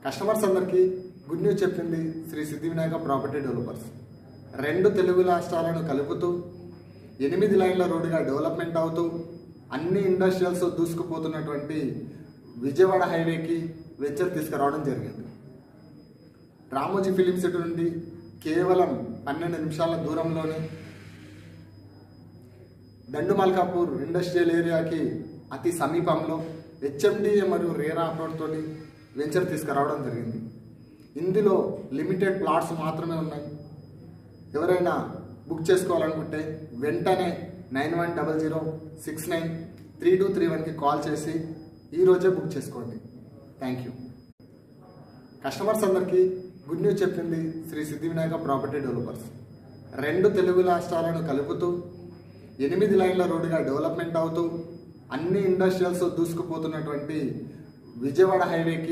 Customers అందరికీ good news చెప్పింది శ్రీ సిద్ధి Vinayaka property developers. 2 Telugu రాష్ట్రాలను కలుపుతూ 8 లైన్ల రోడ్డుగా డెవలప్మెంట్ అవుతూ అన్ని ఇండస్ట్రియల్స్ దూసుకుపోతున్నటువంటి విజయవాడ హైవేకి వెంచర్ తీసుకురావడం జరిగింది. రామోజీ ఫిలిం సిటీ నుండి కేవలం 12 నిమిషాల దూరంలోనే దండుమల్కాపూర్ ఇండస్ట్రియల్ ఏరియాకి అతి సమీపంలో హెచ్ఎండిఏ మరియు రేరా అప్రోడ్ తోటి వెంచర్ తీసుకురావడం జరిగింది. ఇందులో లిమిటెడ్ ప్లాట్స్ మాత్రమే ఉన్నాయి. ఎవరైనా బుక్ చేసుకోవాలనుకుంటే వెంటనే 9100693231కి కాల్ చేసి ఈరోజే బుక్ చేసుకోండి. Thank you. కస్టమర్స్ అందరికీ గుడ్ న్యూస్ చెప్పింది శ్రీ సిద్ధి వినాయక ప్రాపర్టీ డెవలపర్స్. 2 తెలుగు రాష్ట్రాలను కలుపుతూ 8 లైన్ల రోడ్డుగా డెవలప్మెంట్ అవుతూ అన్ని ఇండస్ట్రియల్స్ దూసుకుపోతున్నటువంటి విజయవాడ హైవేకి